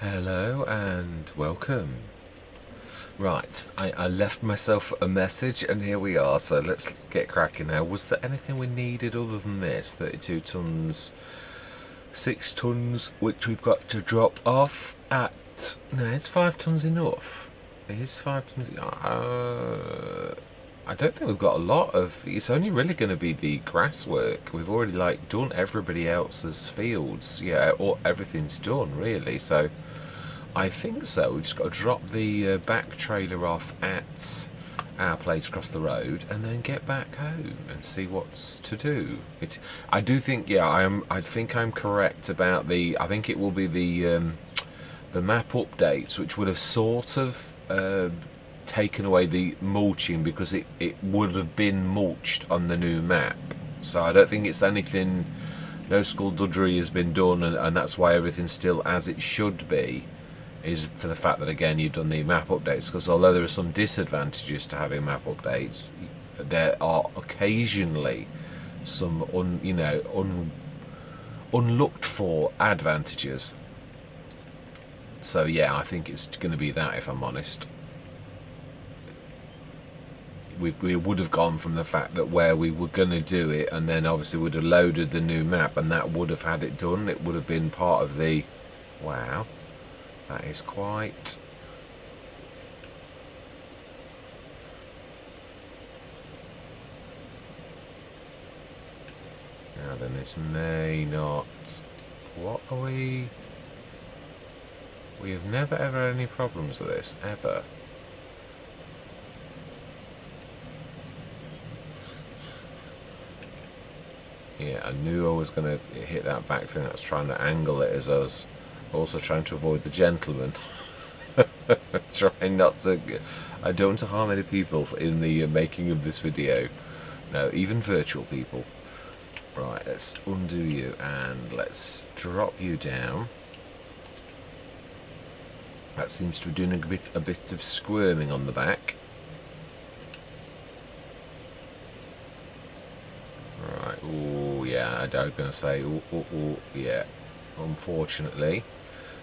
Hello and welcome. Right, I left myself a message and here we are, so let's get cracking now. Was there anything we needed other than this? 32 tonnes, 6 tonnes, which we've got to drop off at... No, it's 5 tonnes enough. It is 5 tonnes... I don't think we've got a lot of... It's only really going to be the grass work. We've already done everybody else's fields. Yeah, or everything's done really, so... I think so. We've just got to drop the back trailer off at our place across the road and then get back home and see what's to do. I do think, yeah, I think I'm correct about the. I think it will be the map updates, which would have sort of taken away the mulching because it would have been mulched on the new map. So I don't think it's anything. No skullduggery has been done, and that's why everything's still as it should be. Is for the fact that again you've done the map updates, because although there are some disadvantages to having map updates, there are occasionally some unlooked for advantages. So yeah, I think it's going to be that, if I'm honest. We would have gone from the fact that where we were going to do it, and then obviously would have loaded the new map, and that would have had it done. It would have been part of the... Wow. That is quite... Now then, this may not... What are we... We have never ever had any problems with this, ever. Yeah, I knew I was going to hit that back thing. That's trying to angle it as us. Also trying to avoid the gentleman. Trying not to... I don't want to harm any people in the making of this video. No, even virtual people. Right, let's undo you and let's drop you down. That seems to be doing a bit of squirming on the back. Right, oh yeah, I was going to say, oh yeah, unfortunately.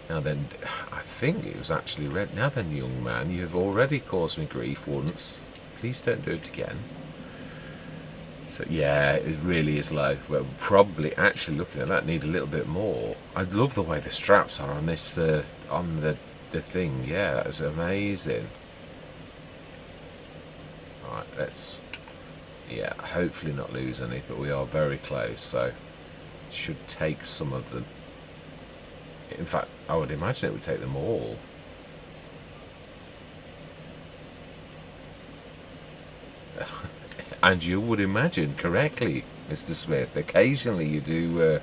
Now then, I think it was actually red. Now then, young man, you have already caused me grief once. Please don't do it again. So yeah, it really is low. We're probably, actually looking at that, need a little bit more. I love the way the straps are on this, on the thing. Yeah, that is amazing. Right, let's, yeah, hopefully not lose any, but we are very close, so it should take some of them. In fact, I would imagine it would take them all. And you would imagine correctly, Mr. Smith. Occasionally you do...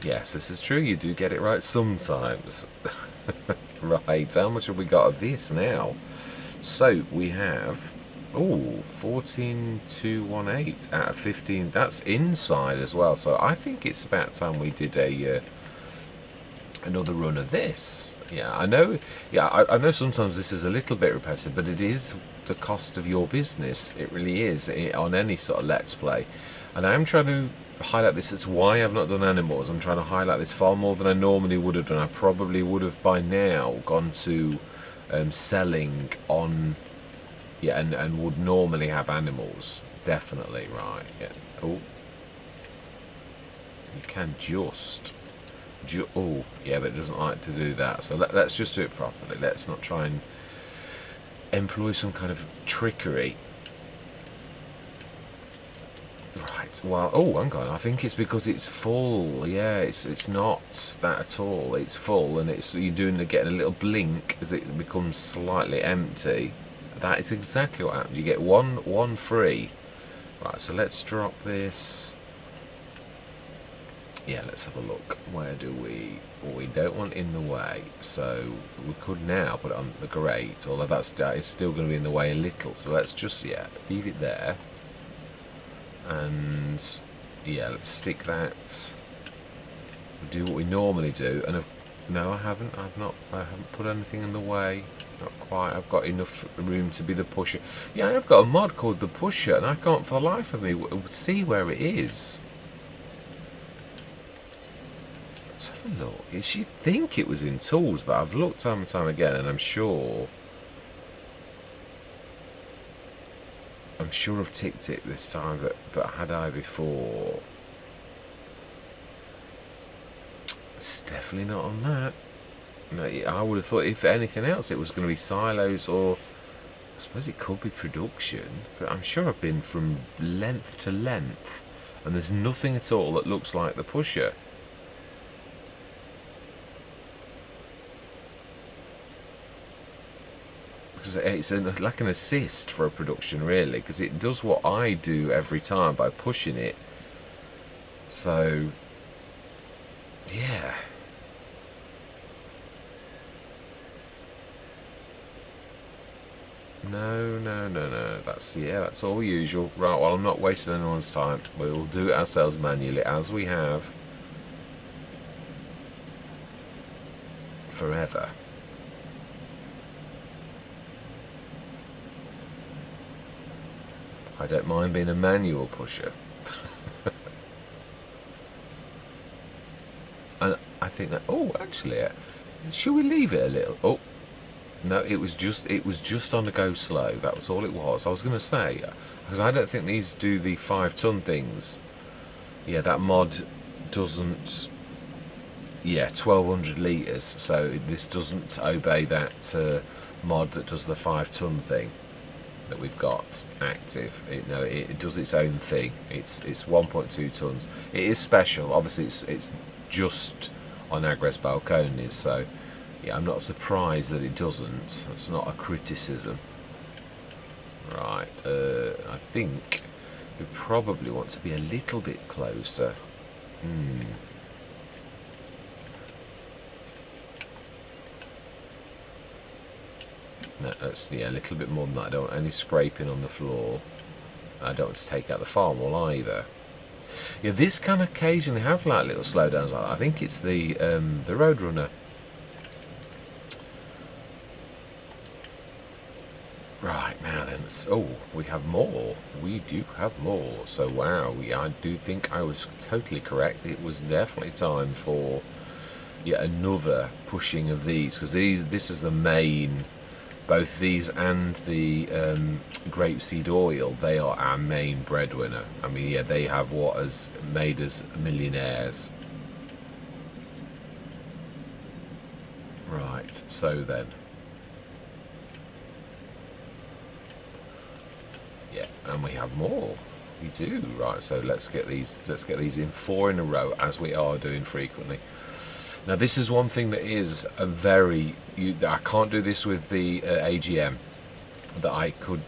yes, this is true. You do get it right sometimes. Right, how much have we got of this now? So, we have... Oh, 14,218 out of 15. That's inside as well. So I think it's about time we did a... another run of this. Yeah, I know. Yeah, I know sometimes this is a little bit repetitive, but it is the cost of your business. It really is on any sort of let's play. And I'm trying to highlight this. It's why I've not done animals. I'm trying to highlight this far more than I normally would have done. I probably would have by now gone to selling on, yeah, and would normally have animals. Definitely, right. Yeah. Oh, you can just. Oh, yeah, but it doesn't like to do that. So let's just do it properly. Let's not try and employ some kind of trickery. Right, well, oh, hang on. I think it's because it's full. Yeah, it's not that at all. It's full, and you're getting a little blink as it becomes slightly empty. That is exactly what happens. You get one free. Right, so let's drop this. Yeah, let's have a look. Where do we... Well, we don't want in the way, so we could now put it on the grate, although that is still going to be in the way a little. So let's just, yeah, leave it there. And, yeah, let's stick that. Do what we normally do. And no, I haven't put anything in the way. Not quite. I've got enough room to be the pusher. Yeah, I've got a mod called the Pusher, and I can't for the life of me see where it is. Let's have a look. You should think it was in tools, but I've looked time and time again, and I'm sure I've ticked it this time, but had I before? It's definitely not on that. No, I would have thought if anything else it was going to be silos, or I suppose it could be production, but I'm sure I've been from length to length and there's nothing at all that looks like the pusher. Because it's like an assist for a production, really, because it does what I do every time by pushing it. So yeah. No. That's all usual. Right, well, I'm not wasting anyone's time. We'll do it ourselves manually, as we have forever. I don't mind being a manual pusher. And I think that, oh, actually, should we leave it a little? Oh, no, it was just on the go slow. That was all it was. I was going to say, because I don't think these do the 5-ton things. Yeah, that mod doesn't. Yeah, 1200 litres. So this doesn't obey that mod that does the 5-ton thing that we've got active. It does its own thing. It's 1.2 tons. It is special. Obviously, it's just on Agres Balconies. So. Yeah, I'm not surprised that it doesn't. That's not a criticism. Right, I think we probably want to be a little bit closer. No, that's, yeah, a little bit more than that. I don't want any scraping on the floor. I don't want to take out the farm wall either. Yeah, this can occasionally have like little slowdowns like that. I think it's the Roadrunner. Right, now then, we have more. We do have more. So, wow, I do think I was totally correct. It was definitely time for yet another pushing of these, because this is the main, both these and the grapeseed oil, they are our main breadwinner. I mean, yeah, they have what has made us millionaires. Right, so then. Yeah, and we have more. We do. Right, so let's get these in 4 in a row, as we are doing frequently. Now this is one thing that is a very I can't do this with the AGM. That I could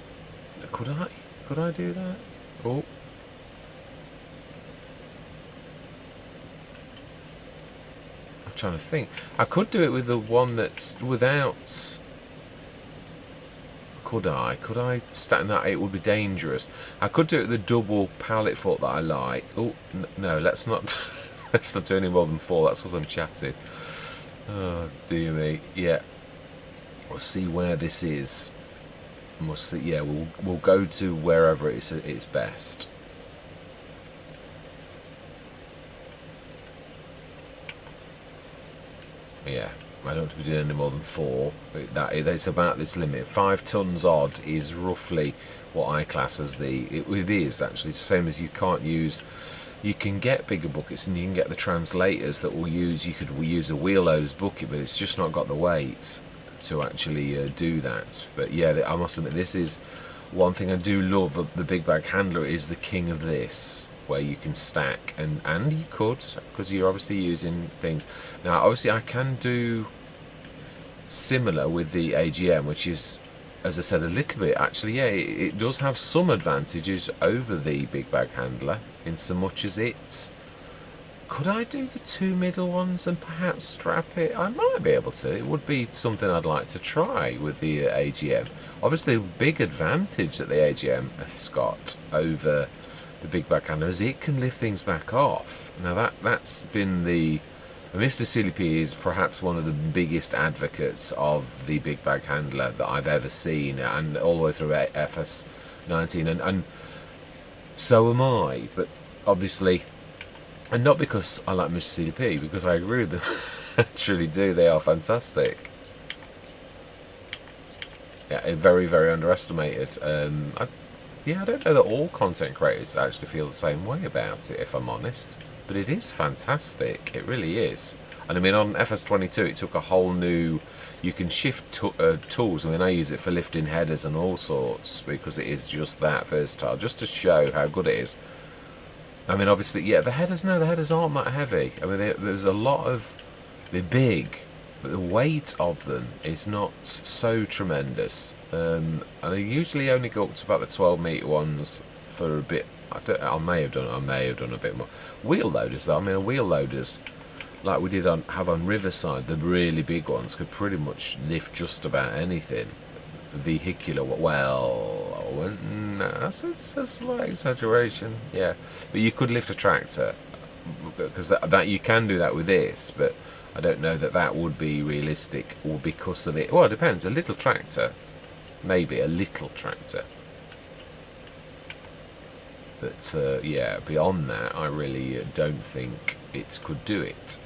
I do that? Oh, I'm trying to think. I could do it with the one that's without. Could I stack that? It would be dangerous. I could do it with the double pallet foot that I like. Oh, no, let's not let's not do any more than 4. That's because I'm chatting. Oh, dear me. Yeah. We'll see where this is. And we'll see. Yeah, we'll go to wherever it's best. Yeah. I don't want to be doing any more than 4. It's about this limit. 5 tons odd is roughly what I class as it is actually the same as you can't use. You can get bigger buckets and you can get the translators that will use. We use a wheel loader's bucket, but it's just not got the weight to actually do that. But yeah, I must admit, this is one thing I do love. The big bag handler is the king of this, where you can stack and you could, because you're obviously using things. Now obviously I can do similar with the AGM, which is, as I said, a little bit actually, yeah, it does have some advantages over the big bag handler, in so much as it's, could I do the 2 middle ones and perhaps strap it? I might be able to. It would be something I'd like to try with the AGM. Obviously a big advantage that the AGM has got over the big bag handler is it can lift things back off. Now that's been Mr. Silly P is perhaps one of the biggest advocates of the big bag handler that I've ever seen, and all the way through FS19, and so am I. But obviously And not because I like Mississippi P, because I agree with them. I truly do. They are fantastic. Yeah, very, very underestimated. Yeah, I don't know that all content creators actually feel the same way about it, if I'm honest. But it is fantastic. It really is. And I mean, on FS22, it took a whole new. You can shift tools. I mean, I use it for lifting headers and all sorts because it is just that versatile. Just to show how good it is. I mean, obviously, yeah, the headers. No, the headers aren't that heavy. I mean, there's a lot of. They're big, but the weight of them is not so tremendous. And I usually only go up to about the 12-metre ones for a bit. I may have done a bit more. Wheel loaders, though. I mean, wheel loaders, like we did have on Riverside, the really big ones could pretty much lift just about anything. Vehicular, well, no, that's a slight exaggeration. Yeah, but you could lift a tractor because that you can do that with this, but I don't know that that would be realistic, or because of it. Well, it depends. A little tractor, maybe a little tractor. But yeah, beyond that, I really don't think it could do it.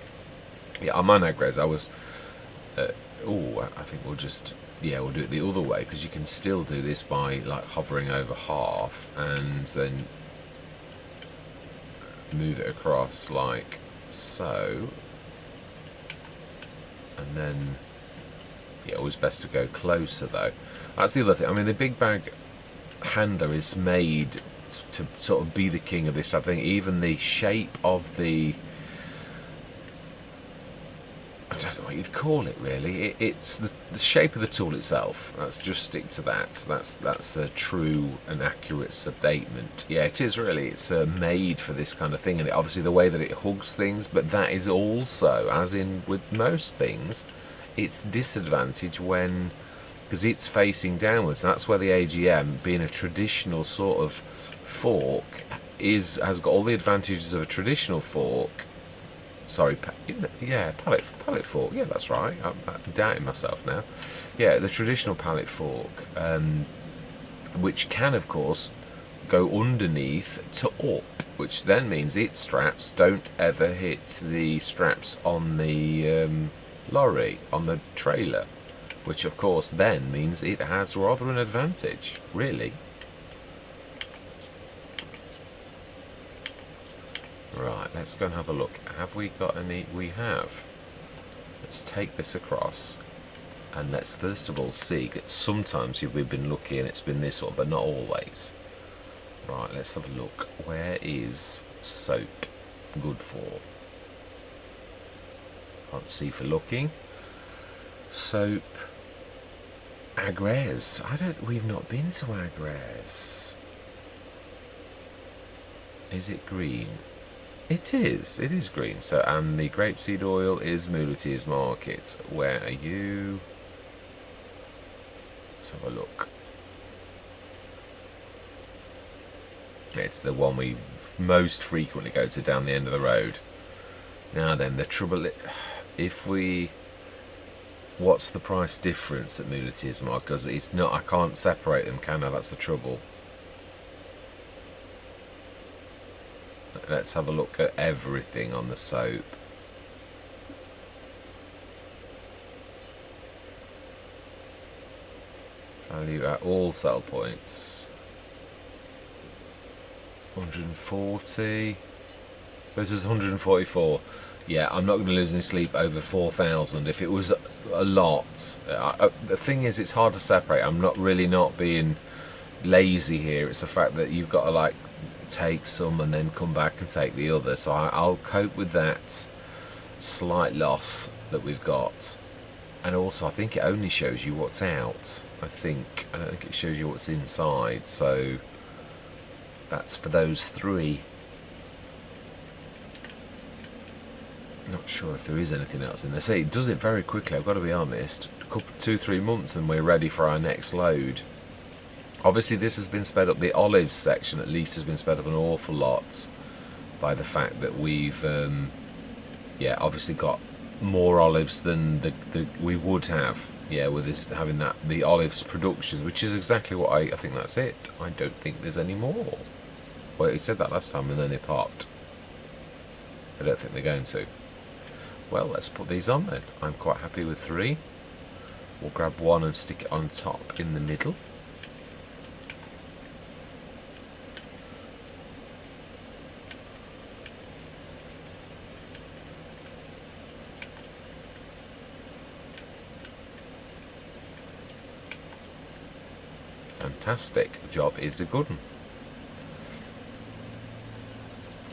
Yeah, on my Nagres, I was. I think we'll just. Yeah, we'll do it the other way, because you can still do this by like hovering over half and then move it across like so. And then, yeah, always best to go closer though. That's the other thing. I mean, the big bag handler is made to sort of be the king of this type of thing. Even the shape of the, I don't know what you'd call it really. It's the shape of the tool itself. Let's just stick to that. That's a true and accurate statement. Yeah, it is really. It's made for this kind of thing, and obviously the way that it hugs things. But that is also, as in with most things, its disadvantage when, because it's facing downwards. That's where the AGM, being a traditional sort of fork, has got all the advantages of a traditional fork. Sorry, yeah, pallet fork. Yeah, that's right. I'm doubting myself now. Yeah, the traditional pallet fork, which can, of course, go underneath to up, which then means its straps don't ever hit the straps on the lorry, on the trailer, which, of course, then means it has rather an advantage, really. Right, let's go and have a look. Have we got any? We have. Let's take this across, and let's first of all see. Sometimes we've been lucky and it's been this one, but not always. Right, let's have a look. Where is soap good for? Can't see for looking. Soap. Agres. We've not been to Agres. Is it green? It is green. So, and the grapeseed oil is Muleteers Market. Where are you? Let's have a look. It's the one we most frequently go to down the end of the road. Now then, the trouble, what's the price difference at Muleteers Market? Because it's not, I can't separate them, can I? That's the trouble. Let's have a look at everything on the soap. Value at all sell points. 140. Versus 144. Yeah, I'm not going to lose any sleep over 4,000. If it was a lot, the thing is, it's hard to separate. I'm not being lazy here. It's the fact that you've got to like take some and then come back and take the other, so I'll cope with that slight loss that we've got. And also, I think it only shows you what's out. I don't think it shows you what's inside, so that's for those three. Not sure if there is anything else in there. See, it does it very quickly, I've got to be honest. 2-3 months and we're ready for our next load. Obviously this has been sped up, the olives section at least has been sped up an awful lot by the fact that we've yeah, obviously got more olives than we would have, yeah, with this having that, the olives production, which is exactly what I think that's it. I don't think there's any more. Well, he said that last time and then they parked. I don't think they're going to. Well, let's put these on then. I'm quite happy with 3. We'll grab 1 and stick it on top in the middle. Fantastic. The job is a good one.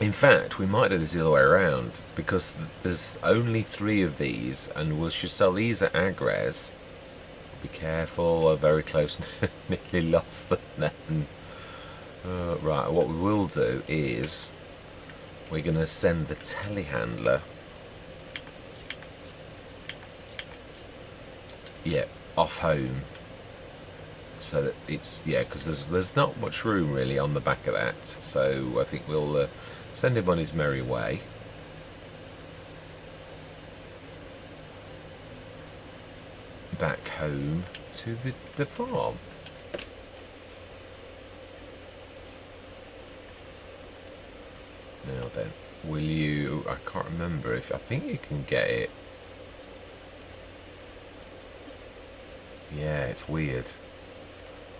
In fact, we might do this the other way around, because there's only 3 of these, and we should sell these at Agres. Be careful, I'm very close, nearly lost them then. Right, what we will do is, we're going to send the telehandler, off home. So that it's, because there's not much room really on the back of that, so I think we'll send him on his merry way. Back home to the farm. Now then, will you, I can't remember if, I think you can get it. Yeah, it's weird.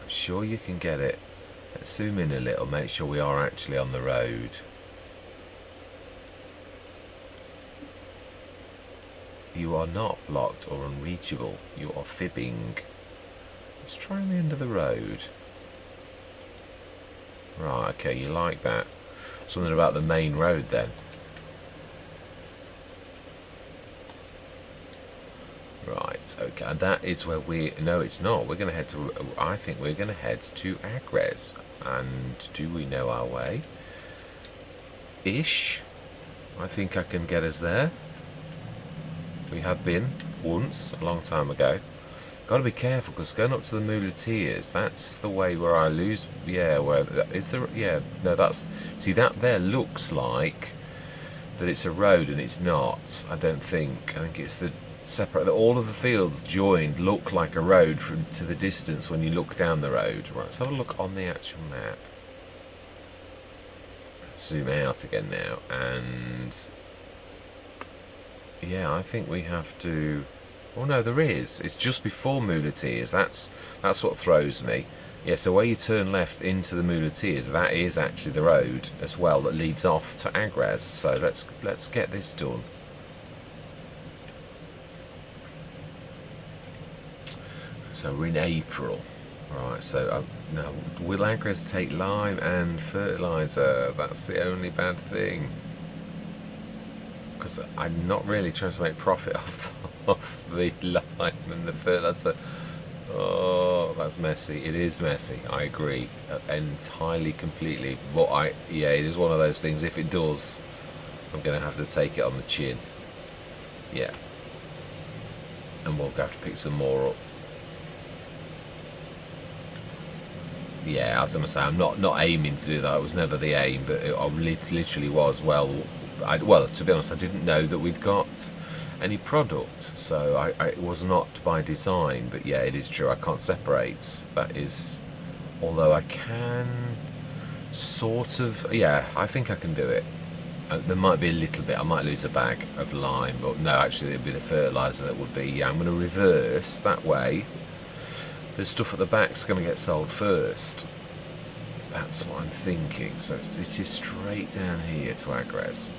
I'm sure you can get it. Let's zoom in a little, make sure we are actually on the road. You are not blocked or unreachable. You are fibbing. Let's try on the end of the road. Right, okay, you like that. Something about the main road then. Right, okay, and that is where we... No, it's not. We're going to head to... I think we're going to head to Agres. And do we know our way? Ish. I think I can get us there. We have been once, a long time ago. Got to be careful, because going up to the muleteers, that's the way where I lose... Yeah, where... Is there... Yeah, no, that's... See, that there looks like that it's a road, and it's not, I don't think. I think it's the... separate, all of the fields joined look like a road from to the distance when you look down the road. Right, let's have a look on the actual map. Zoom out again now, and yeah, I think we have to... Oh no, there is. It's just before muleteers. That's what throws me. Yeah, so where you turn left into the muleteers, that is actually the road as well that leads off to Agres. So let's get this done. So we're in April. Right, so now, will Agres take lime and fertiliser? That's the only bad thing. Because I'm not really trying to make profit off the lime and the fertiliser. Oh, that's messy. It is messy, I agree. Entirely, completely. But yeah, it is one of those things, if it does, I'm going to have to take it on the chin. Yeah. And we'll have to pick some more up. Yeah, as I say, I'm not aiming to do that. It was never the aim, but it literally was. Well, to be honest, I didn't know that we'd got any product, so it was not by design. But yeah, it is true. I can't separate. That is, although I can sort of. Yeah, I think I can do it. There might be a little bit. I might lose a bag of lime, but no, actually, it'd be the fertiliser that would be. Yeah, I'm going to reverse that way. The stuff at the back's going to get sold first. That's what I'm thinking. So it is straight down here to Agres.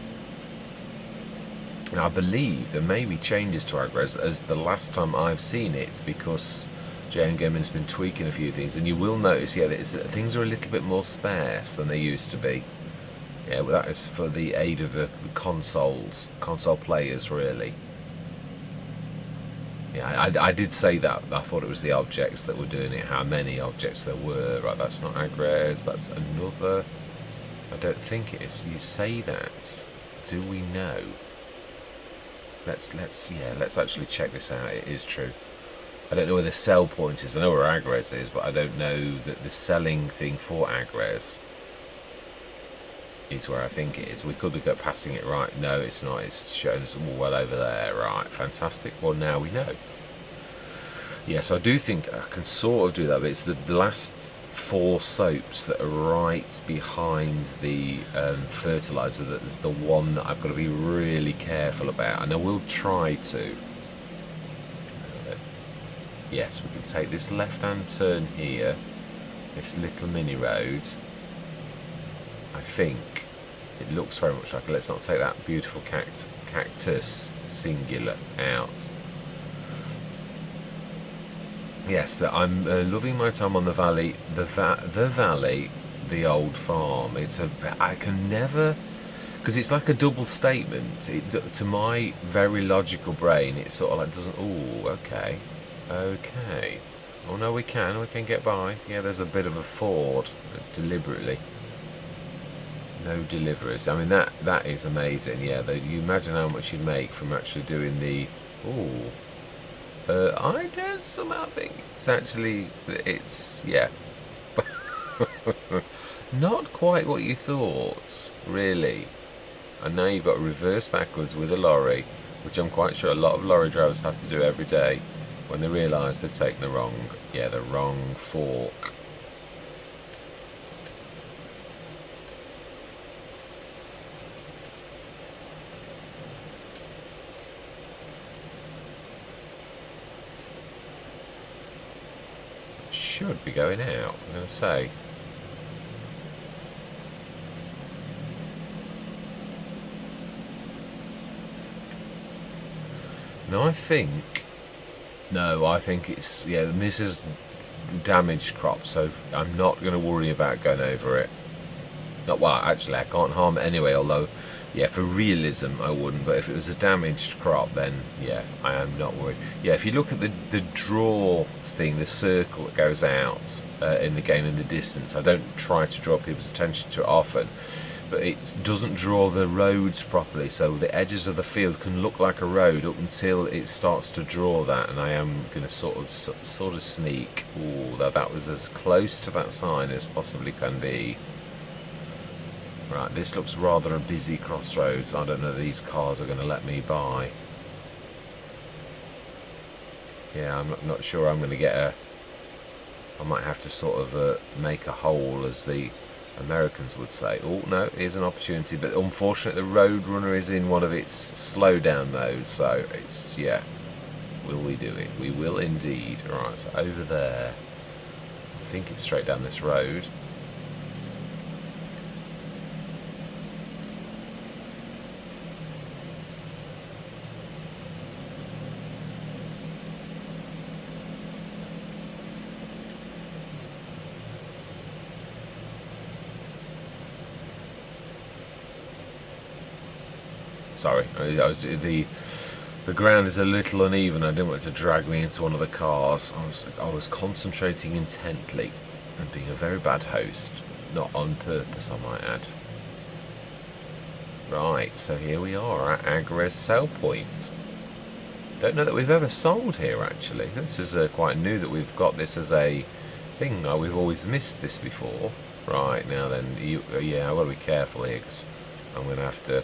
And I believe there may be changes to Agres as the last time I've seen it, because JMGaming's been tweaking a few things. And you will notice, yeah, that things are a little bit more sparse than they used to be. Yeah, well, that is for the aid of the console players, really. Yeah, I did say that. I thought it was the objects that were doing it, how many objects there were. Right, that's not Agres, that's another. I don't think it is. You say that. Do we know? Let's actually check this out. It is true. I don't know where the sell point is. I know where Agres is, but I don't know that the selling thing for Agres is where I think it is. We could be passing it right. No, it's not. It's showing us well over there. Right, fantastic. Well, now we know. Yes, I do think I can sort of do that, but it's the last 4 soaps that are right behind the fertiliser. That's the one that I've got to be really careful about, and I will try to. Yes, we can take this left-hand turn here, this little mini road. I think it looks very much like it. Let's not take that beautiful cactus singular out. Yes, I'm loving my time on the valley, the valley, the old farm. I can never, because it's like a double statement. To my very logical brain, it sort of like doesn't. Oh, okay. Oh no, we can get by. Yeah, there's a bit of a ford, deliberately. No deliveries. I mean, that is amazing. Yeah, you imagine how much you'd make from actually doing the. Ooh. I don't somehow think it's yeah. Not quite what you thought, really. And now you've got to reverse backwards with a lorry, which I'm quite sure a lot of lorry drivers have to do every day when they realise they've taken the wrong fork. Should be going out, I'm going to say. No, I think it's, yeah, this is damaged crop, so I'm not going to worry about going over it. Not, well, actually, I can't harm it anyway, although, yeah, for realism, I wouldn't. But if it was a damaged crop, then, yeah, I am not worried. Yeah, if you look at the draw thing, the circle that goes out in the game in the distance, I don't try to draw people's attention to it often, but it doesn't draw the roads properly, so the edges of the field can look like a road up until it starts to draw that, and I am going to sort of sneak. Ooh, that was as close to that sign as possibly can be. Right, this looks rather a busy crossroads. I don't know if these cars are going to let me by. Yeah, I'm not sure I'm going to get a... I might have to sort of make a hole, as the Americans would say. Oh, no, here's an opportunity. But unfortunately, the Roadrunner is in one of its slow-down modes. So, it's, yeah. Will we do it? We will indeed. Right, so over there. I think it's straight down this road. Sorry, the ground is a little uneven. I didn't want it to drag me into one of the cars. I was concentrating intently and being a very bad host, not on purpose, I might add. Right, so here we are at Agres sell point. Don't know that we've ever sold here, actually. This is quite new that we've got this as a thing. We've always missed this before. Right, now then, yeah, I've got to be careful here, because I'm going to have to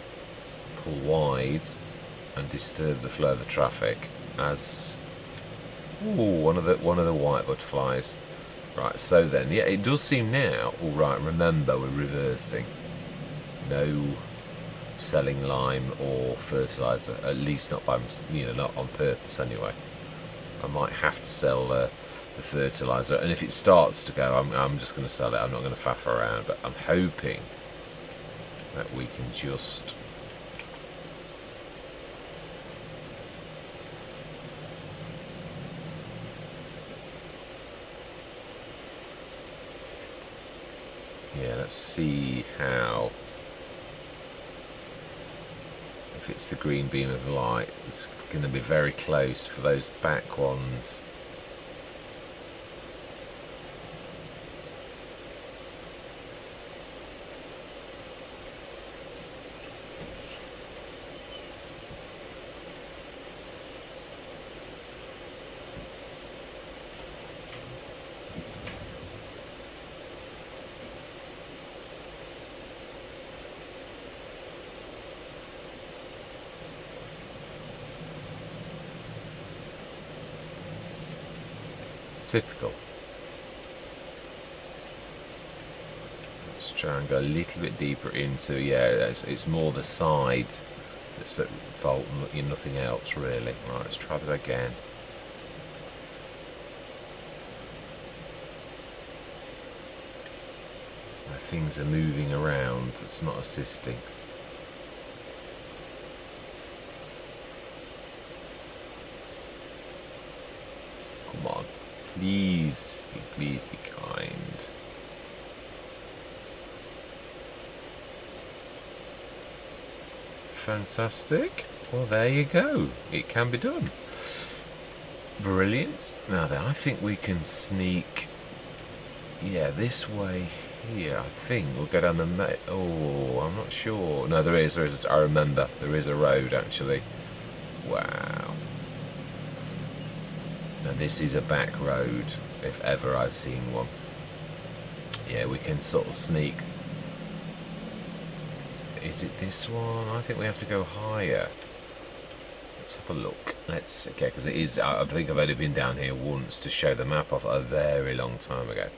pull wide and disturb the flow of the traffic as one of the white butterflies. Right, so then, yeah, it does seem now. All right, remember we're reversing. No selling lime or fertilizer, at least not by not on purpose anyway. I might have to sell the fertilizer, and if it starts to go, I'm just going to sell it. I'm not going to faff around, but I'm hoping that we can just. Yeah, let's see how. If it's the green beam of light, it's going to be very close for those back ones. Typical. Let's try and go a little bit deeper into, yeah, it's more the side that's at fault, nothing else really. Right, let's try that again. My things are moving around, it's not assisting. Come on, please be kind. Fantastic. Well, there you go. It can be done. Brilliant. Now then, I think we can sneak, yeah, this way here. I think we'll go down the oh, I'm not sure. No, there is. I remember. There is a road, actually. Wow. Now, this is a back road, if ever I've seen one. Yeah, we can sort of sneak. Is it this one? I think we have to go higher. Let's have a look. Let's, okay, because it is, I think I've only been down here once to show the map off a very long time ago.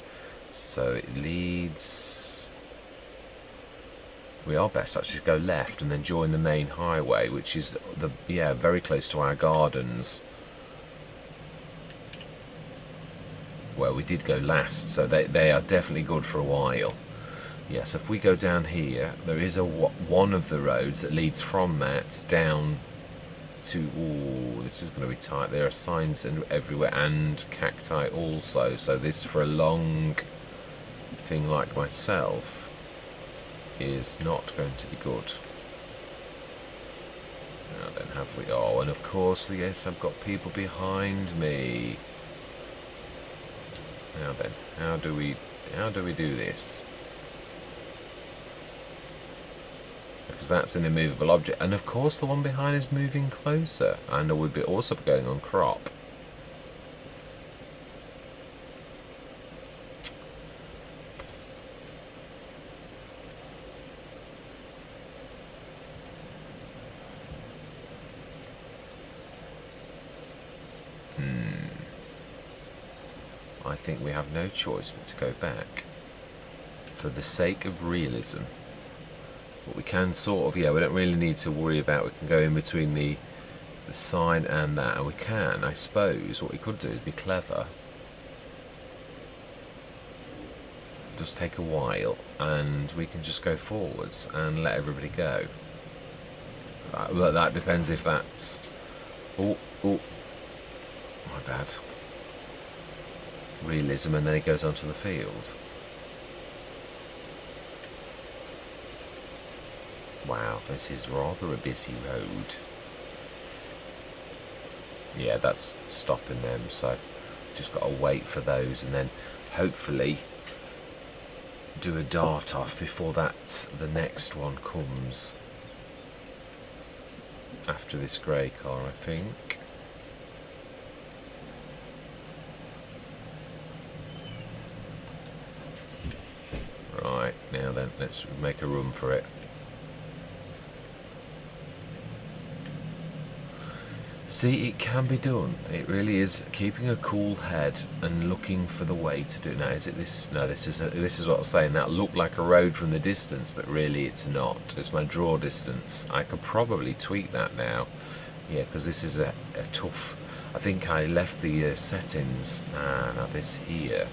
So it leads, we are best actually to go left and then join the main highway, which is the, yeah, very close to our gardens where we did go last, so they are definitely good for a while. Yes, if we go down here, there is one of the roads that leads from that down to, ooh, this is going to be tight. There are signs everywhere, and cacti also, so this for a long thing like myself is not going to be good. Now then, have we, oh, and of course, yes, I've got people behind me. Now then, how do we do this? Because that's an immovable object, and of course the one behind is moving closer, and it would be also going on crop. I think we have no choice but to go back for the sake of realism. But we can sort of, yeah, we don't really need to worry about, we can go in between the sign and that, and we can, I suppose, what we could do is be clever. Just take a while, and we can just go forwards and let everybody go. But that depends if that's, oh, my bad. Realism, and then it goes onto the field. Wow, this is rather a busy road. Yeah, that's stopping them, so just got to wait for those and then hopefully do a dart off before the next one comes. After this grey car, I think. Right, now then, let's make a run for it. See, it can be done. It really is. Keeping a cool head and looking for the way to do it. Now, is it this? No, this is what I was saying. That looked like a road from the distance, but really it's not. It's my draw distance. I could probably tweak that now. Yeah, because this is a tough. I think I left the settings. Now this here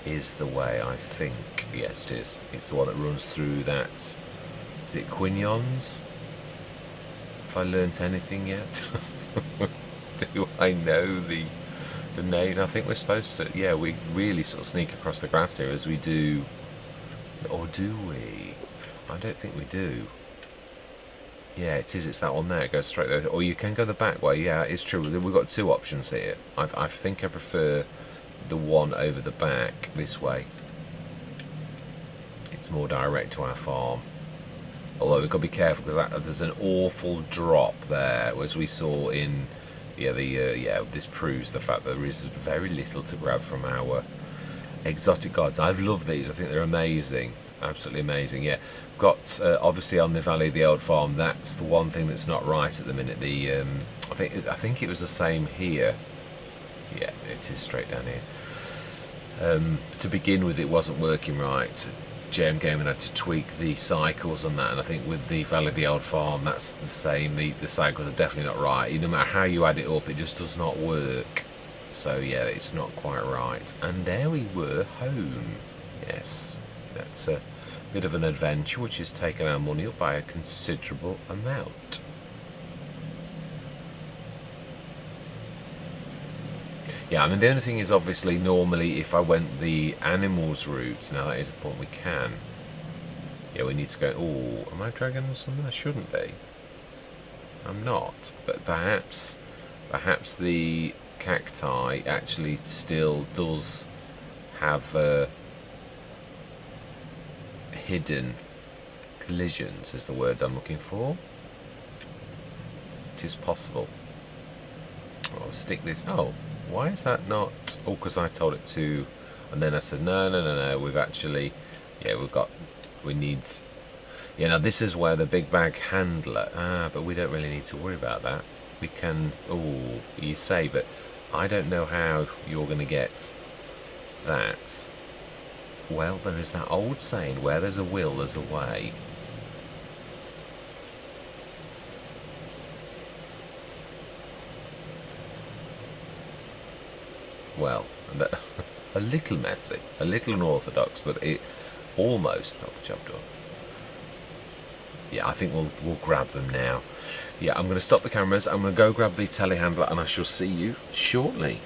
is the way, I think. Yes, it is. It's the one that runs through that. Is it Quignons? Have I learnt anything yet? Do I know the name? I think we're supposed to. Yeah, we really sort of sneak across the grass here as we do. Or do we? I don't think we do. Yeah, it is. It's that one there. It goes straight there. Or you can go the back way. Yeah, it's true. We've got two options here. I think I prefer the one over the back this way. It's more direct to our farm. Although we've got to be careful because there's an awful drop there, as we saw in, this proves the fact that there is very little to grab from our exotic gods. I've loved these. I think they're amazing, absolutely amazing. Yeah, got obviously on the Valley of the Old Farm. That's the one thing that's not right at the minute. The I think it was the same here. Yeah, it is straight down here. To begin with, it wasn't working right. JMGaming had to tweak the cycles on that, and I think with the Valley of the Old Farm, that's the same. The cycles are definitely not right. No matter how you add it up, it just does not work. So yeah, it's not quite right. And there we were, home. Yes, that's a bit of an adventure, which has taken our money up by a considerable amount. Yeah, I mean, the only thing is, obviously, normally if I went the animals route, now that is a point we can. Yeah, we need to go. Oh, am I dragging on something I shouldn't be? I'm not, but perhaps the cacti actually still does have hidden collisions, is the word I'm looking for. It is possible. I'll stick this. Oh, why is that not? Oh, because I told it to, and then I said no. We've actually, yeah, we need. Yeah, now this is where the big bag handler. But we don't really need to worry about that. We can. Oh, you say, but I don't know how you're going to get that. Well, there is that old saying: where there's a will, there's a way. Well, a little messy, a little unorthodox, but it almost got the job done. Yeah, I think we'll grab them now. Yeah, I'm going to stop the cameras. I'm going to go grab the telehandler, and I shall see you shortly.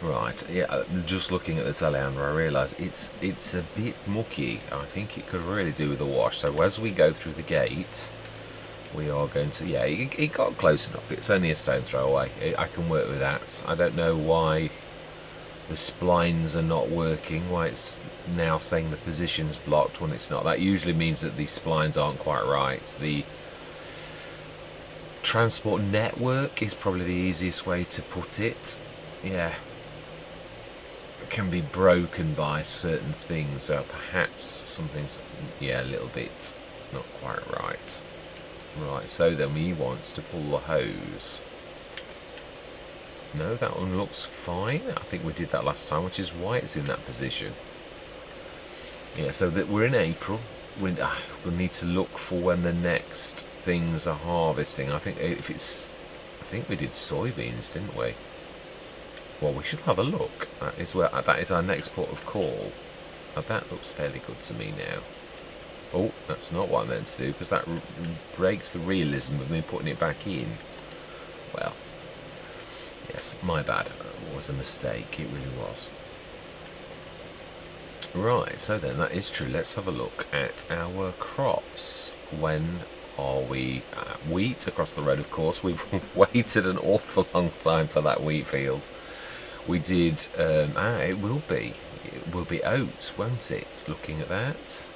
Right, yeah, just looking at the telehandler, I realise it's a bit mucky. I think it could really do with a wash. So as we go through the gate, we are going to, yeah, it got close enough. It's only a stone throw away. I can work with that. I don't know why the splines are not working, why it's now saying the position's blocked when it's not. That usually means that the splines aren't quite right. The transport network is probably the easiest way to put it. Yeah. It can be broken by certain things, so perhaps something's, yeah, a little bit not quite right. Right, so then he wants to pull the hose. No, that one looks fine. I think we did that last time, which is why it's in that position. Yeah, so that we're in April. We'll need to look for when the next things are harvesting. I think if it's, I think we did soybeans, didn't we? Well, we should have a look. That is our next port of call. That looks fairly good to me now. Oh, that's not what I meant to do, because that breaks the realism of me putting it back in. Well, yes, my bad. It was a mistake. It really was. Right, so then that is true. Let's have a look at our crops. When are we? Wheat across the road, of course. We've waited an awful long time for that wheat field. We did. It will be oats, won't it? Looking at that,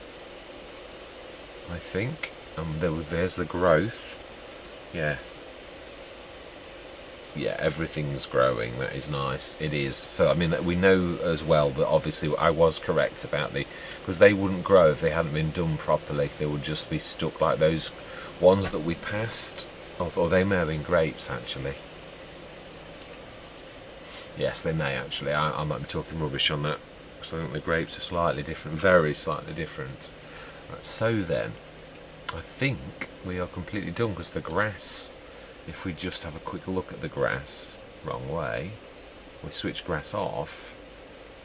I think. There's the growth. Yeah. Yeah, everything's growing. That is nice. It is. So I mean, we know as well that obviously I was correct about because they wouldn't grow if they hadn't been done properly. They would just be stuck like those ones that we passed. Or they may have been grapes actually. Yes, they may actually. I might be talking rubbish on that, because I think the grapes are slightly different, very slightly different. Right, so then, I think we are completely done, because the grass, if we just have a quick look at the grass, wrong way, we switch grass off,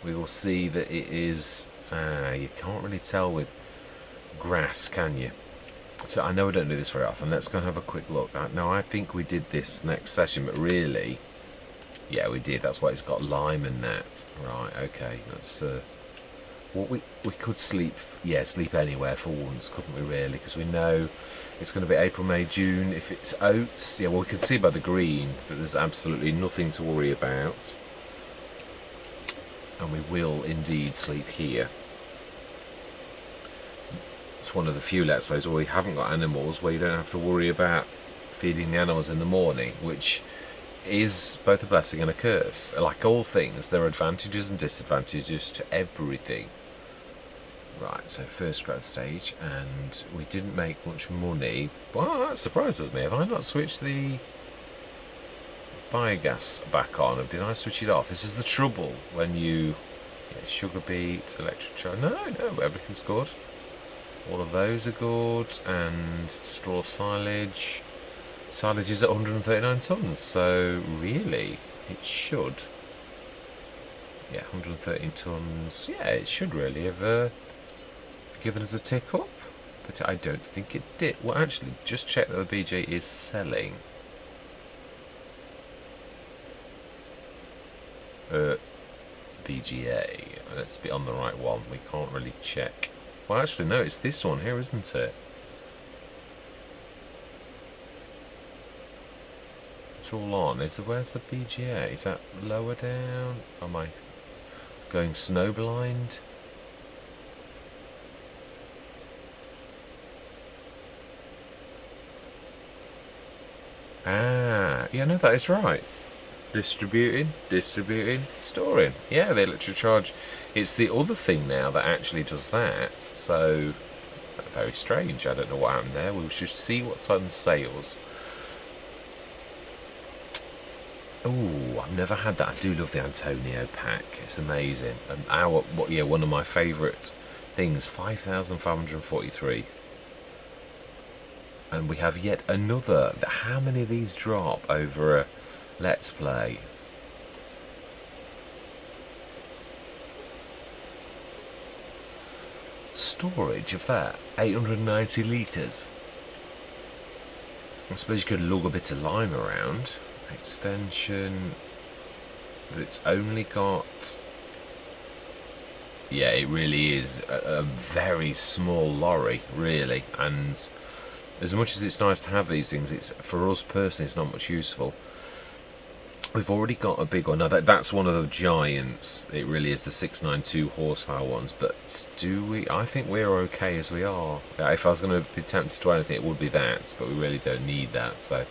we will see that it is, you can't really tell with grass, can you? So I know I don't do this very often. Let's go and have a quick look. Now, I think we did this next session, but really, yeah, we did. That's why it's got lime in that. Right, okay. That's what we could sleep. Yeah, sleep anywhere for once, couldn't we? Really, because we know it's going to be April, May, June. If it's oats, yeah. Well, we can see by the green that there's absolutely nothing to worry about, and we will indeed sleep here. It's one of the few let's plays where we haven't got animals, where you don't have to worry about feeding the animals in the morning, which is both a blessing and a curse. Like all things, there are advantages and disadvantages to everything. Right, so first growth stage, and we didn't make much money. Well, that surprises me. Have I not switched the biogas back on? Or did I switch it off? This is the trouble when you... Yeah, sugar beet, electric charge. No, everything's good. All of those are good. And straw silage. Silage is at 139 tonnes, so really it should. Yeah, 113 tonnes. Yeah, it should really have given us a tick up, but I don't think it did. Well, actually, just check that the BJ is selling. BGA. Let's be on the right one. We can't really check. Well, actually, no, it's this one here, isn't it? It's all on. Where's the BGA? Is that lower down? Am I going snowblind? Ah, yeah, no, that is right. Distributing, storing. Yeah, the electric charge. It's the other thing now that actually does that. So, very strange. I don't know what happened there. We should see what's on sales. Oh, I've never had that. I do love the Antonio pack. It's amazing. And one of my favourite things, 5,543. And we have yet another. How many of these drop over a Let's Play? Storage of that, 890 litres. I suppose you could lug a bit of lime around. Extension, but it's only got, yeah, it really is a very small lorry, really. And as much as it's nice to have these things, it's, for us personally, it's not much useful. We've already got a big one. Now that's one of the giants. It really is the 692 horsepower ones. But do we? I think we're okay as we are. If I was going to be tempted to anything, it would be that. But we really don't need that. So,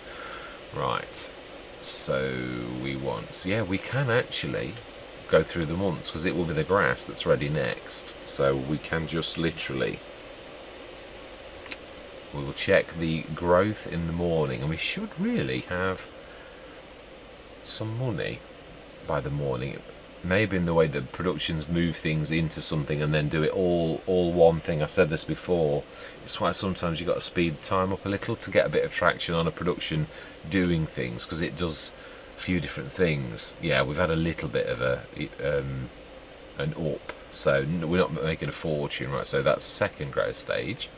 right. So we want. So yeah, we can actually go through the months because it will be the grass that's ready next. So we can just literally. We will check the growth in the morning, and we should really have some money by the morning. Maybe in the way that productions move things into something and then do it all one thing. I said this before. It's why sometimes you've got to speed time up a little to get a bit of traction on a production doing things, because it does a few different things. Yeah, we've had a little bit of an up, so we're not making a fortune, right? So that's second growth stage.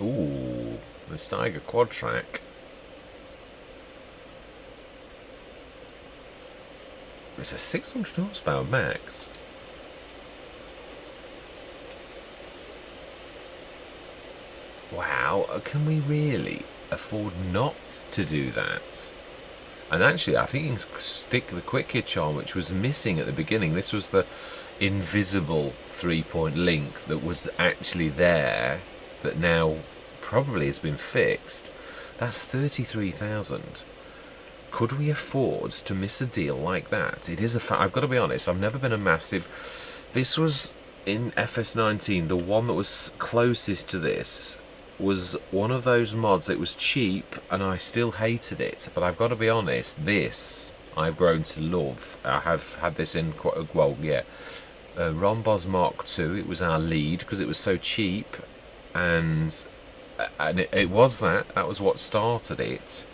Ooh, the Steiger quad track. It's a 600 horsepower max. Wow, can we really afford not to do that? And actually, I think you can stick the quick hitch on, which was missing at the beginning. This was the invisible 3-point link that was actually there, that now probably has been fixed. That's 33,000. Could we afford to miss a deal like that? It is a fact. I've got to be honest, I've never been a massive. This was in FS19, the one that was closest to this was one of those mods. It was cheap and I still hated it, but I've got to be honest, this I've grown to love. I have had this in quite a, well, yeah, Rombos Mark II. It was our lead because it was so cheap, and it was that was what started it.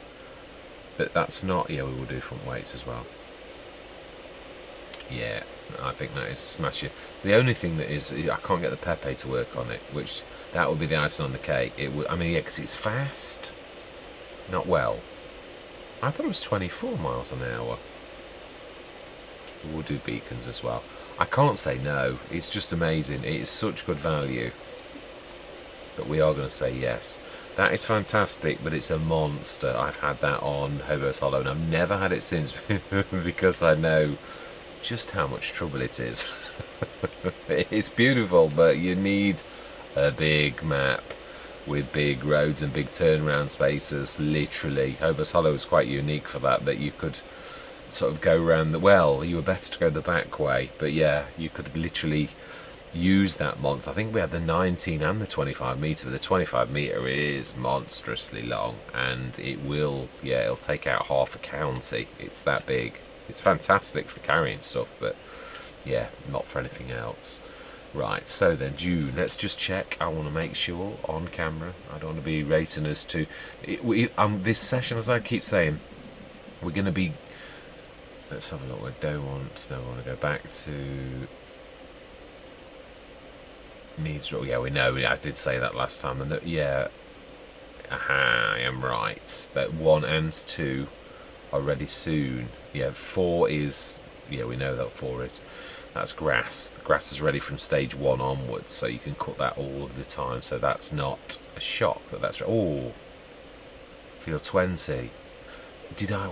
But that's not. Yeah, we will do front weights as well. Yeah, I think that is smashing. So the only thing that is, I can't get the Pepe to work on it, which that would be the icing on the cake. It would. I mean, yeah, because it's fast. Not well. I thought it was 24 miles an hour. We'll do beacons as well. I can't say no. It's just amazing. It is such good value. But we are going to say yes. That is fantastic, but it's a monster. I've had that on Hobo's Hollow, and I've never had it since because I know just how much trouble it is. It's beautiful, but you need a big map with big roads and big turnaround spaces, literally. Hobo's Hollow is quite unique for that you could sort of go around well, you were better to go the back way, but yeah, you could literally use that monster. I think we had the 19 and the 25 metre, but the 25 metre is monstrously long, and it will, yeah, it'll take out half a county. It's that big. It's fantastic for carrying stuff, but Yeah, not for anything else. Right, so then June, let's just check. I want to make sure on camera. I don't want to be racing us to... this session, as I keep saying, we're going to be... Let's have a look. We don't want to go back to... Needs... Yeah, we know. I did say that last time. And yeah. Aha, I am right. That 1 and 2 are ready soon. Yeah, 4 is... Yeah, we know that 4 is... That's grass. The grass is ready from stage 1 onwards, so you can cut that all of the time. So that's not a shock that that's... Oh, field 20.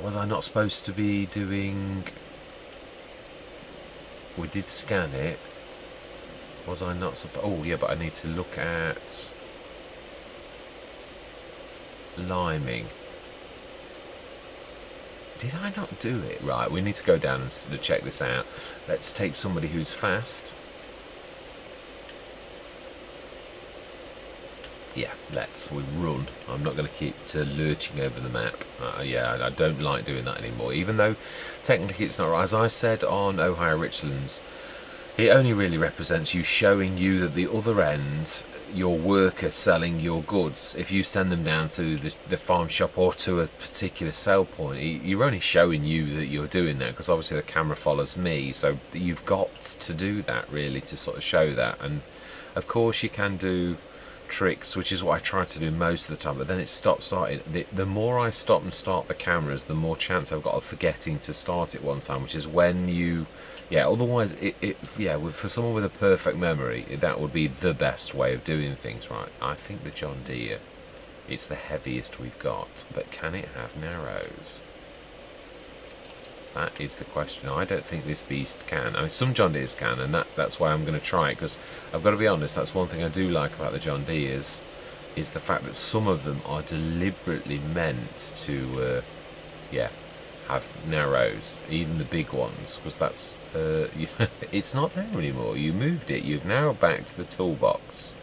Was I not supposed to be doing... We did scan it. Was I not supposed... Oh, yeah, but I need to look at... liming. Did I not do it? Right, we need to go down and check this out. Let's take somebody who's fast. Yeah, we run. I'm not going to keep lurching over the map. Yeah, I don't like doing that anymore. Even though technically it's not right. As I said on Ohio Richlands, it only really represents you showing you that the other end, your worker selling your goods, if you send them down to the farm shop or to a particular sell point, you're only showing you that you're doing that, because obviously the camera follows me, so you've got to do that really to sort of show that. And of course you can do tricks, which is what I try to do most of the time, but then it stops starting. The more I stop and start the cameras, the more chance I've got of forgetting to start it one time, which is when you... Yeah, otherwise, for someone with a perfect memory, that would be the best way of doing things, right? I think the John Deere, it's the heaviest we've got, but can it have narrows? That is the question. I don't think this beast can. I mean, some John Deeres can, and that's why I'm going to try it, because I've got to be honest, that's one thing I do like about the John Deeres, is the fact that some of them are deliberately meant to, have narrows, even the big ones, because that's it's not there anymore. You moved it. You've narrowed back to the toolbox.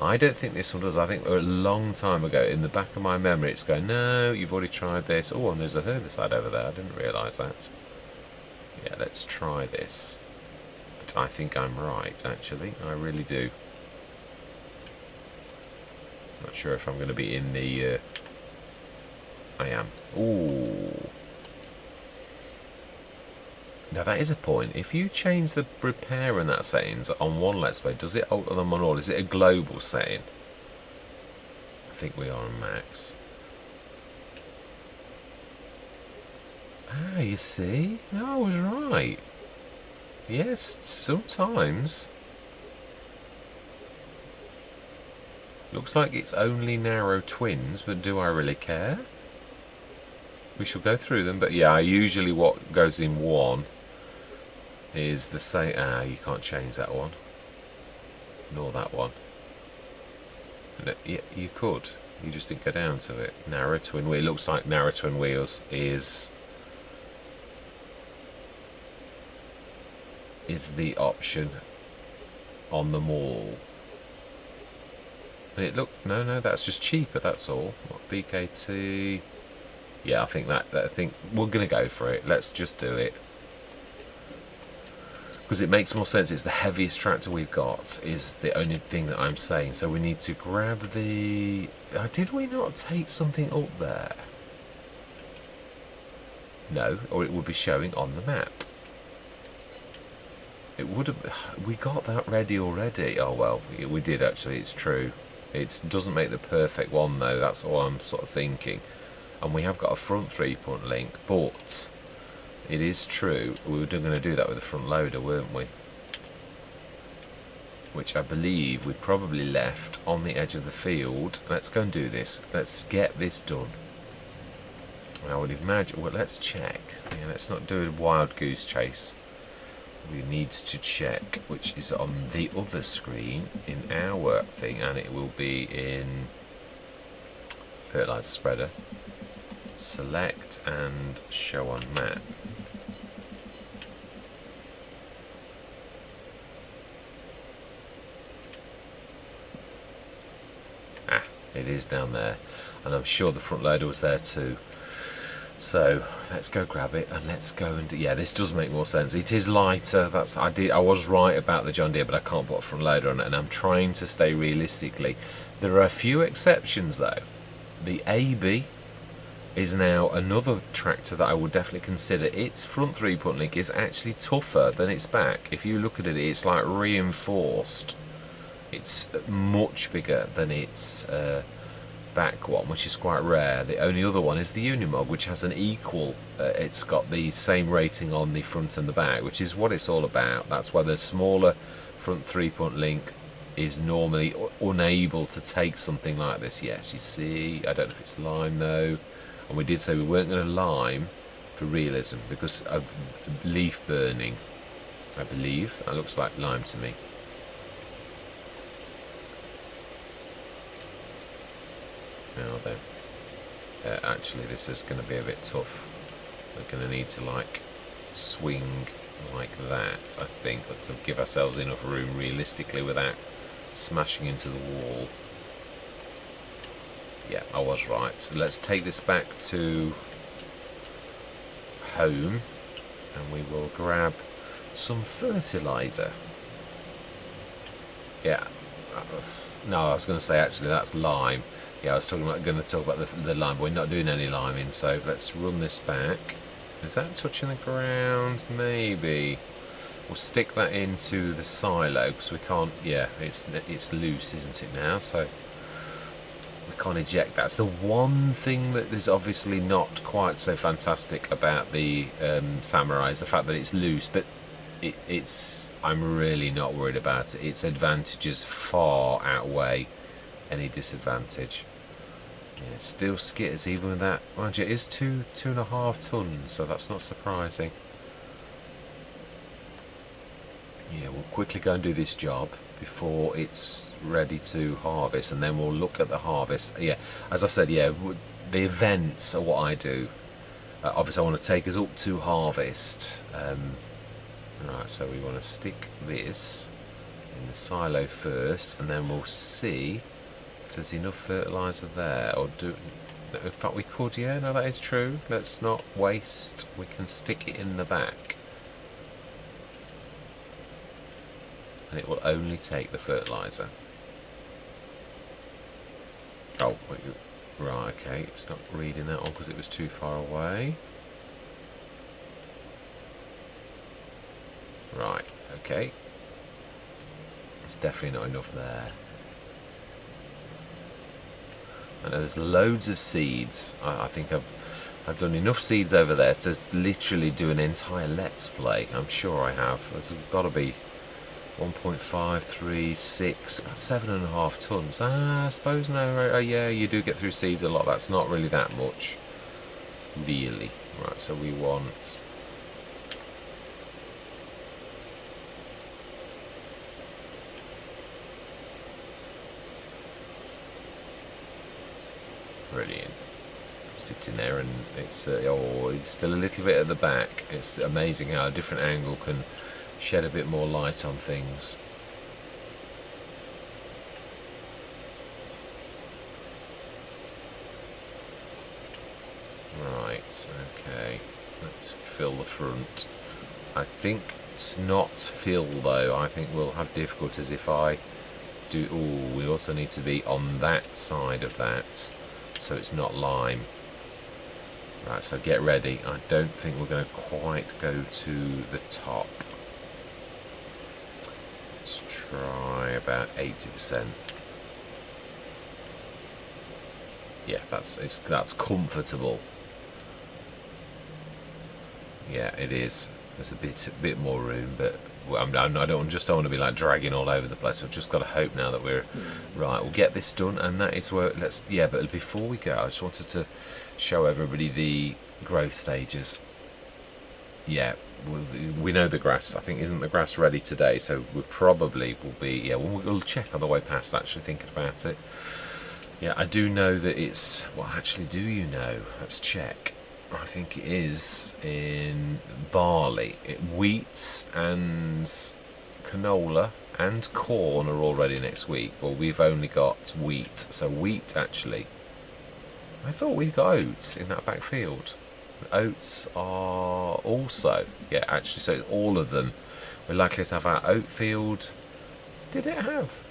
I don't think this one does. I think a long time ago, in the back of my memory, it's going, no, you've already tried this. Oh, and there's a herbicide over there. I didn't realise that. Yeah, let's try this. But I think I'm right, actually. I really do. Not sure if I'm going to be in the... I am. Ooh. Now that is a point. If you change the repair and that settings on one Let's Play, does it alter them on all? Is it a global setting? I think we are on max. Ah, you see? No, I was right. Yes, sometimes. Looks like it's only narrow twins, but do I really care? We shall go through them, but yeah, usually what goes in one is the same. Ah, you can't change that one, nor that one. Yeah, you could. You just didn't go down to it. Narrow twin wheel. It looks like narrow twin wheels is the option on them all. And it looked no, that's just cheaper. That's all. What, BKT? Yeah, I think I think we're gonna go for it. Let's just do it, because it makes more sense. It's the heaviest tractor we've got, is the only thing that I'm saying. So we need to grab the... did we not take something up there? No, or it would be showing on the map. It would have... We got that ready already. Oh well, we did actually, it's true. It doesn't make the perfect one though, that's all I'm sort of thinking. And we have got a front 3-point link, but it is true, we were going to do that with the front loader, weren't we? Which I believe we probably left on the edge of the field. Let's go and do this. Let's get this done. I would imagine... Well, let's check. Yeah, let's not do a wild goose chase. We need to check, which is on the other screen in our thing, and it will be in fertilizer spreader. Select and show on map. Ah, it is down there, and I'm sure the front loader was there too. So let's go grab it and let's go and yeah, this does make more sense. It is lighter. I was right about the John Deere, but I can't put a front loader on it, and I'm trying to stay realistically. There are a few exceptions though. The AB is now another tractor that I would definitely consider. Its front 3-point link is actually tougher than its back. If you look at it, it's like reinforced. It's much bigger than its back one, which is quite rare. The only other one is the Unimog, which has an equal, it's got the same rating on the front and the back, which is what it's all about. That's why the smaller front 3-point link is normally unable to take something like this. Yes, you see, I don't know if it's lime though, and we did say we weren't going to lime for realism because of leaf burning, I believe. That looks like lime to me. Now then, actually this is going to be a bit tough. We're going to need to like swing like that, I think, to give ourselves enough room realistically without smashing into the wall. Yeah, I was right. So let's take this back to home and we will grab some fertilizer. Yeah, no, I was going to say actually that's lime. Yeah, I was going to talk about the lime, but we're not doing any liming, so let's run this back. Is that touching the ground? Maybe. We'll stick that into the silo, because we can't, yeah, it's loose, isn't it now, so we can't eject that. It's the one thing that is obviously not quite so fantastic about the Samurai, is the fact that it's loose, but I'm really not worried about it. Its advantages far outweigh any disadvantage. Yeah, it still skitters even with that. Mind you, it is 2.5 tons, so that's not surprising. Yeah, we'll quickly go and do this job before it's ready to harvest, and then we'll look at the harvest. Yeah, as I said, yeah, the events are what I do. Obviously, I want to take us up to harvest. Right, so we want to stick this in the silo first, and then we'll see if there's enough fertilizer there, or in fact we could, yeah, no, that is true. Let's not waste. We can stick it in the back, and it will only take the fertilizer. Oh, right, okay, it's not reading that one because it was too far away. Right, okay. It's definitely not enough there. And there's loads of seeds. I think I've done enough seeds over there to literally do an entire Let's Play. I'm sure I have. There's got to be 1.536, about 7.5 tons. I suppose no. Yeah, you do get through seeds a lot. That's not really that much, really. Right, so we want. Brilliant. Sitting there, and it's still a little bit at the back. It's amazing how a different angle can shed a bit more light on things. Right, okay, let's fill the front. I think to not fill though, I think we'll have difficulties if I do. Oh, we also need to be on that side of that, so it's not lime. Right, so get ready. I don't think we're going to quite go to the top. Let's try about 80%. Yeah, that's comfortable. Yeah, it is. There's a bit more room, but I don't want to be like dragging all over the place. We've just got to hope now that we're right. We'll get this done, and that is where yeah. But before we go, I just wanted to show everybody the growth stages. Yeah, we know the grass. I think isn't the grass ready today, so we probably will be. Yeah, we'll check on the way past. Actually, thinking about it. Yeah, I do know that it's. Well, actually, do you know? Let's check. I think it is in barley. Wheat and canola and corn are all ready next week. Well, we've only got wheat. So wheat, actually. I thought we got oats in that back field. Oats are also, yeah, actually, so all of them. We're likely to have our oat field. Did it have?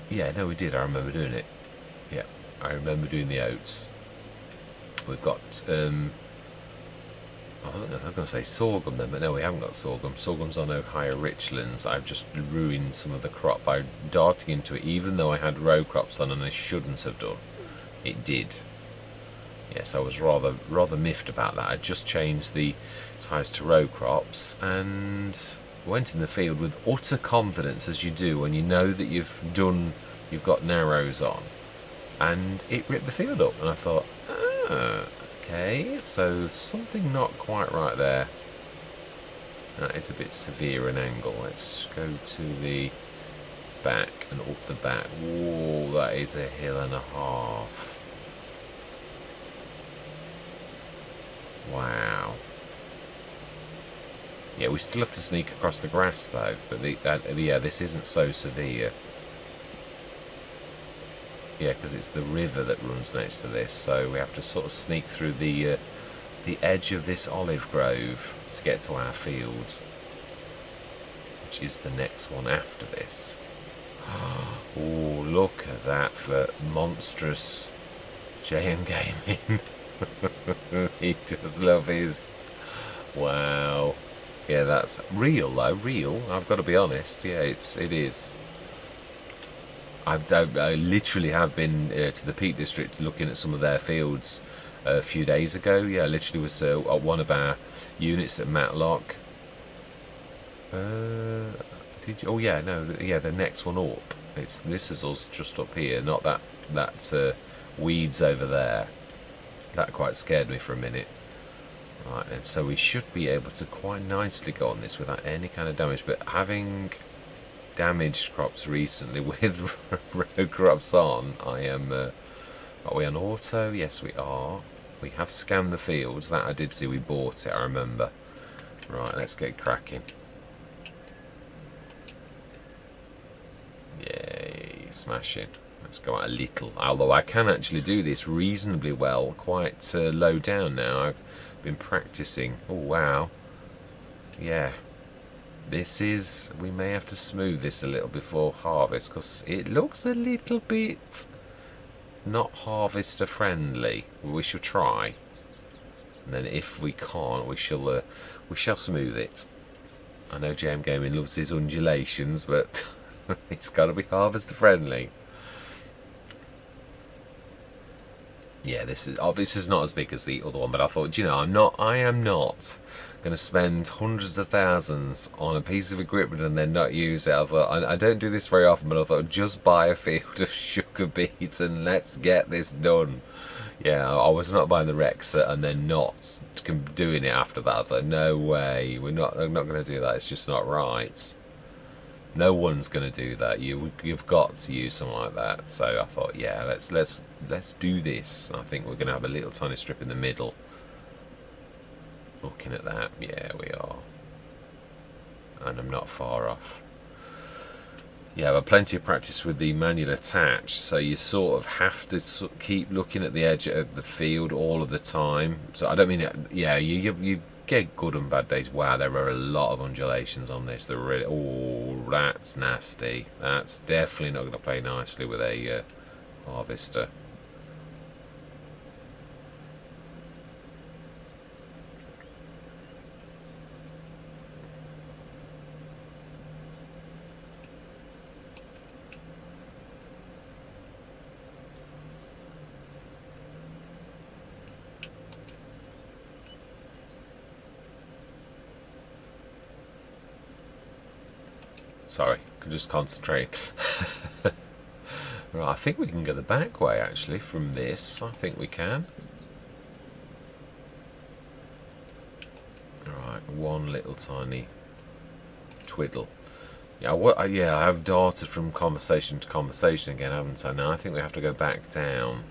Yeah, no, we did. I remember doing it. Yeah, I remember doing the oats. We've got, I was going to say sorghum then, but no, we haven't got sorghum. Sorghum's on Ohio Richlands. I've just ruined some of the crop by darting into it, even though I had row crops on and I shouldn't have done. It did. Yes, I was rather miffed about that. I just changed the ties to row crops and went in the field with utter confidence, as you do when you know that you've got narrows on, and it ripped the field up. And I thought, okay, so something not quite right there. That is a bit severe an angle. Let's go to the back and up the back. Whoa, that is a hill and a half. Wow. Yeah, we still have to sneak across the grass though, but yeah, this isn't so severe. Yeah, because it's the river that runs next to this, so we have to sort of sneak through the edge of this olive grove to get to our field, which is the next one after this. Oh, look at that for monstrous JMGaming. He does love his. Wow. Yeah, that's real though. Real. I've got to be honest. Yeah, it is. I literally have been to the Peak District looking at some of their fields a few days ago. Yeah, I literally was at one of our units at Matlock. Did you? Oh yeah, no, yeah, the next one up. This is us just up here, not that weeds over there. That quite scared me for a minute. Right, and so we should be able to quite nicely go on this without any kind of damage. But having damaged crops recently with row crops on, I am. Are we on auto? Yes, we are. We have scanned the fields. That I did see. We bought it. I remember. Right, let's get cracking. Yay, smashing. Let's go out a little. Although I can actually do this reasonably well, quite low down now. I've been practicing. Oh wow. Yeah. This is. We may have to smooth this a little before harvest because it looks a little bit not harvester friendly. We shall try. And then if we can't, we shall smooth it. I know JMGaming loves his undulations, but it's got to be harvester friendly. Yeah, this is not as big as the other one, but I thought, you know, I am not going to spend hundreds of thousands on a piece of equipment and then not use it. I thought, I don't do this very often, but I thought, just buy a field of sugar beets and let's get this done. Yeah, I was not buying the Rex and then not doing it after that. I thought, no way, I'm not going to do that. It's just not right. No one's going to do that. You've got to use something like that. So I thought, yeah, let's do this. I think we're going to have a little tiny strip in the middle. Looking at that, yeah, we are. And I'm not far off. Yeah, but plenty of practice with the manual attach. So you sort of have to keep looking at the edge of the field all of the time. So I don't mean it. Yeah, you get good and bad days. Wow, there are a lot of undulations on this. They're really, oh, that's nasty. That's definitely not going to play nicely with a harvester. Sorry, could just concentrate. Right, I think we can go the back way actually from this. I think we can. Alright, one little tiny twiddle. Yeah, I have darted from conversation to conversation again, haven't I? Now I think we have to go back down.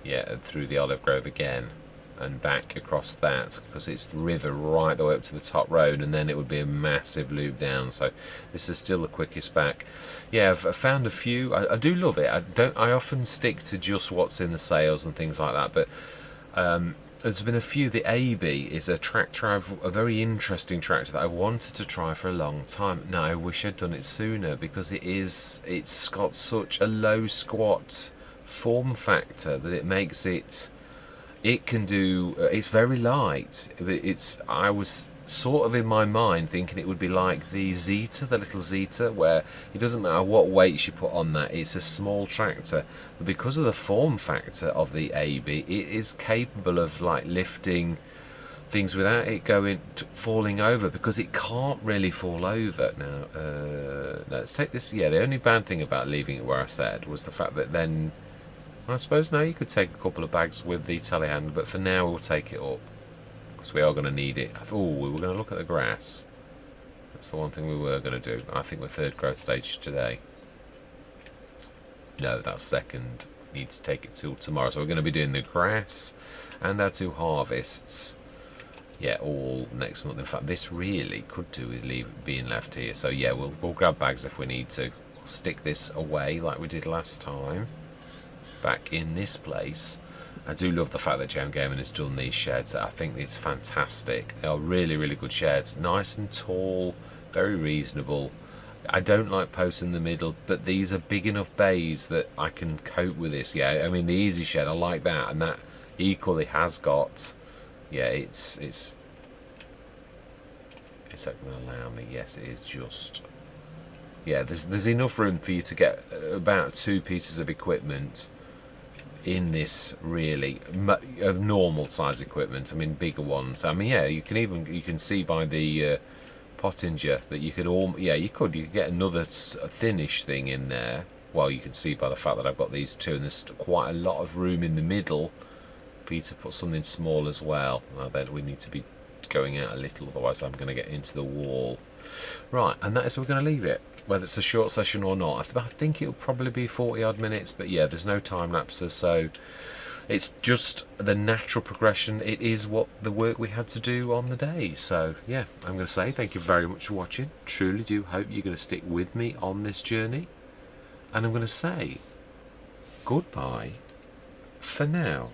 Yeah, through the olive grove again. And back across that because it's the river right the way up to the top road, and then it would be a massive loop down. So this is still the quickest back. Yeah, I've found a few. I do love it. I often stick to just what's in the sales and things like that, but there's been a few. The AB is a tractor, a very interesting tractor that I wanted to try for a long time. Now I wish I'd done it sooner, because it's got such a low squat form factor that it makes it can do. It's very light. I was sort of in my mind thinking it would be like the Zeta, the little Zeta, where it doesn't matter what weights you put on that, it's a small tractor. But because of the form factor of the AB, it is capable of like lifting things without it falling over, because it can't really fall over. Now, let's take this. Yeah, the only bad thing about leaving it where I said was the fact that then, I suppose now you could take a couple of bags with the telehandler, but for now we'll take it up, because we are going to need it. Oh, we were going to look at the grass. That's the one thing we were going to do. I think we're third growth stage today. No, that's second. Need to take it till tomorrow. So we're going to be doing the grass and our 2 harvests. Yeah, all next month. In fact, this really could do with being left here. So yeah, we'll grab bags if we need to. We'll stick this away like we did last time, back in this place. I do love the fact that JMGaming has done these sheds. I think it's fantastic. They are really, really good sheds. Nice and tall, very reasonable. I don't like posts in the middle, but these are big enough bays that I can cope with this. Yeah, I mean the easy shed, I like that, and that equally has got. Yeah, it's that going to allow me? Yes, it is just. Yeah, there's enough room for you to get about 2 pieces of equipment in this, really of normal size equipment. I mean bigger ones. I mean, yeah, you can see by the pottinger that you could you could get another thinnish thing in there. Well, you can see by the fact that I've got these 2, and there's quite a lot of room in the middle for you to put something small as well. Now then, we need to be going out a little, otherwise I'm going to get into the wall. Right, and that is where we're going to leave it, whether it's a short session or not. I think it'll probably be 40 odd minutes, but yeah, there's no time lapses, so it's just the natural progression. It is what the work we had to do on the day. So yeah, I'm going to say thank you very much for watching. Truly do hope you're going to stick with me on this journey, and I'm going to say goodbye for now.